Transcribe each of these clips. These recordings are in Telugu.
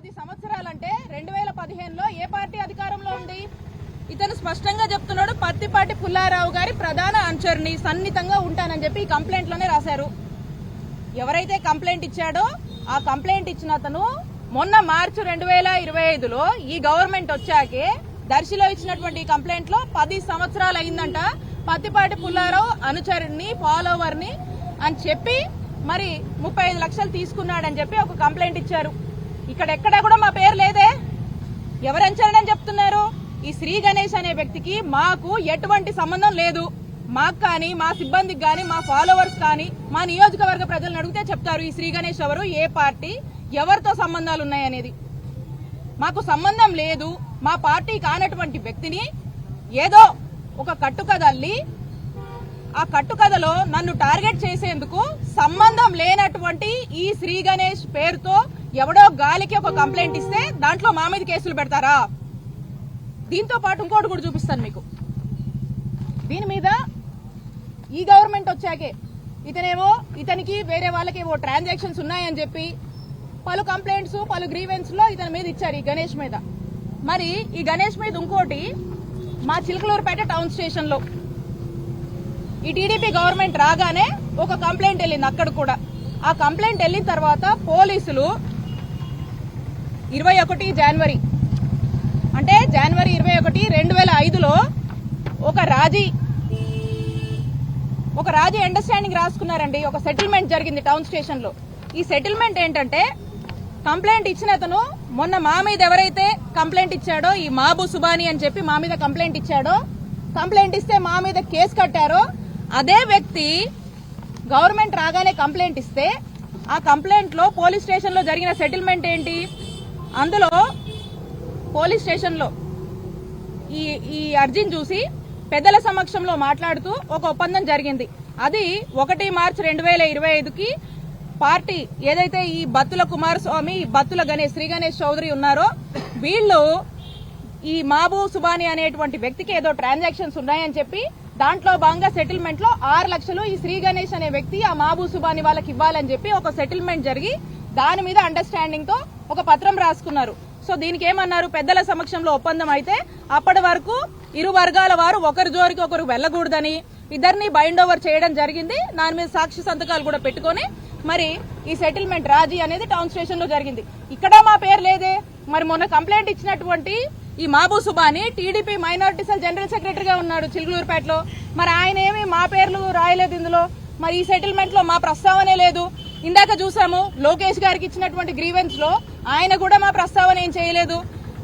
10 సంవత్సరాలంటే 2015లో ఏ పార్టీ అధికారంలో ఉంది? ఇతను స్పష్టంగా చెప్తున్నాడు, పత్తిపాటి పుల్లారావు గారి ప్రధాన అనుచరుని, సన్నిహితంగా ఉంటానని చెప్పి ఈ కంప్లైంట్ లోనే రాశారు. ఎవరైతే కంప్లైంట్ ఇచ్చాడో ఆ కంప్లైంట్ ఇచ్చిన అతను మొన్న మార్చి 2025లో ఈ గవర్నమెంట్ వచ్చాకే దర్శిలో ఇచ్చినటువంటి కంప్లైంట్ లో 10 సంవత్సరాలు అయిందంట. పత్తిపాటి పుల్లారావు అనుచరుని, ఫాలోవర్ని అని చెప్పి మరి 35 లక్షలు తీసుకున్నాడని చెప్పి ఒక కంప్లైంట్ ఇచ్చారు. ఇక్కడెక్కడా కూడా మా పేరు లేదే. ఎవరు అనుచరుని చెప్తున్నారు? ఈ శ్రీ గణేష్ అనే వ్యక్తికి మాకు ఎటువంటి సంబంధం లేదు. మాకు కానీ, మా సిబ్బందికి కానీ, మా ఫాలోవర్స్ కానీ, మా నియోజకవర్గ ప్రజలను అడిగితే చెప్తారు ఈ శ్రీ గణేష్ ఎవరు, ఏ పార్టీ, ఎవరితో సంబంధాలు ఉన్నాయనేది. మాకు సంబంధం లేదు. మా పార్టీ కానటువంటి వ్యక్తిని ఏదో ఒక కట్టుకథ అల్లి ఆ కట్టుకథలో నన్ను టార్గెట్ చేసేందుకు సంబంధం లేనటువంటి ఈ శ్రీ గణేష్ పేరుతో ఎవడో గాలికి ఒక కంప్లైంట్ ఇస్తే దాంట్లో మా మీద కేసులు పెడతారా? దీంతో పాటు ఇంకోటి కూడా చూపిస్తాను మీకు. దీని మీద ఈ గవర్నమెంట్ వచ్చాకే ఇతనికి వేరే వాళ్ళకి ఏవో ట్రాన్సాక్షన్స్ ఉన్నాయని చెప్పి పలు కంప్లైంట్స్, పలు గ్రీవెన్స్ లో ఇతని మీద ఇచ్చారు, ఈ గణేష్ మీద. మరి ఈ గణేష్ మీద ఇంకోటి మా చిలకలూరుపేట టౌన్ స్టేషన్ లో ఈ టీడీపీ గవర్నమెంట్ రాగానే ఒక కంప్లైంట్ వెళ్ళింది. అక్కడ కూడా ఆ కంప్లైంట్ వెళ్ళిన తర్వాత పోలీసులు 21 జనవరి అంటే జనవరి 21, 2005లో ఒక రాజీ అండర్స్టాండింగ్ రాసుకున్నారండి. ఒక సెటిల్మెంట్ జరిగింది టౌన్ స్టేషన్ లో. ఈ సెటిల్మెంట్ ఏంటంటే, కంప్లైంట్ ఇచ్చిన అతను మొన్న మా మీద ఎవరైతే కంప్లైంట్ ఇచ్చాడో, ఈ మాబు సుబాని అని చెప్పి మా మీద కంప్లైంట్ ఇచ్చాడో, కంప్లైంట్ ఇస్తే మా మీద కేసు కట్టారో, అదే వ్యక్తి గవర్నమెంట్ రాగానే కంప్లైంట్ ఇస్తే ఆ కంప్లైంట్ లో పోలీస్ స్టేషన్ లో జరిగిన సెటిల్మెంట్ ఏంటి? అందులో పోలీస్ స్టేషన్ లో ఈ అర్జీని చూసి పెద్దల సమక్షంలో మాట్లాడుతూ ఒక ఒప్పందం జరిగింది. అది 1 మార్చి 2025కి పార్టీ ఏదైతే ఈ బత్తుల కుమారస్వామి, బత్తుల గణేష్, శ్రీ గణేష్ చౌదరి ఉన్నారో, వీళ్ళు ఈ మాబు సుబాని అనేటువంటి వ్యక్తికి ఏదో ట్రాన్సాక్షన్స్ ఉన్నాయని చెప్పి దాంట్లో భాగంగా సెటిల్మెంట్ లో 6 లక్షలు ఈ శ్రీ గణేష్ అనే వ్యక్తి ఆ మాబు సుబాని వాళ్ళకి ఇవ్వాలని చెప్పి ఒక సెటిల్మెంట్ జరిగి దాని మీద అండర్స్టాండింగ్ తో ఒక పత్రం రాసుకున్నారు. సో దీనికి ఏమన్నారు? పెద్దల సమక్షంలో ఒప్పందం అయితే అప్పటి వరకు ఇరు వర్గాల వారు ఒకరి జోరికి ఒకరు వెళ్లకూడదని ఇద్దరిని బైండ్ ఓవర్ చేయడం జరిగింది. దాని మీద సాక్షి సంతకాలు కూడా పెట్టుకుని మరి ఈ సెటిల్మెంట్ రాజీ అనేది టౌన్ స్టేషన్ లో జరిగింది. ఇక్కడ మా పేరు లేదే. మరి మొన్న కంప్లైంట్ ఇచ్చినటువంటి ఈ Mabu Subani TDP minority cell general సెక్రటరీగా ఉన్నాడు చిలుకలూరుపేటలో. మరి ఆయన ఏమి మా పేర్లు రాయలేదు ఇందులో. మరి ఈ సెటిల్మెంట్ లో మా ప్రస్తావనే లేదు. ఇందాక చూసాము లోకేష్ గారికి ఇచ్చినటువంటి గ్రీవెన్స్ లో ఆయన కూడా మా ప్రస్తావన ఏం చేయలేదు.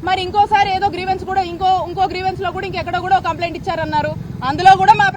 మరి ఇంకోసారి ఏదో గ్రీవెన్స్ కూడా ఇంకో గ్రీవెన్స్ లో కూడా ఇంకెక్కడ కూడా కంప్లైంట్ ఇచ్చారన్నారు, అందులో కూడా మా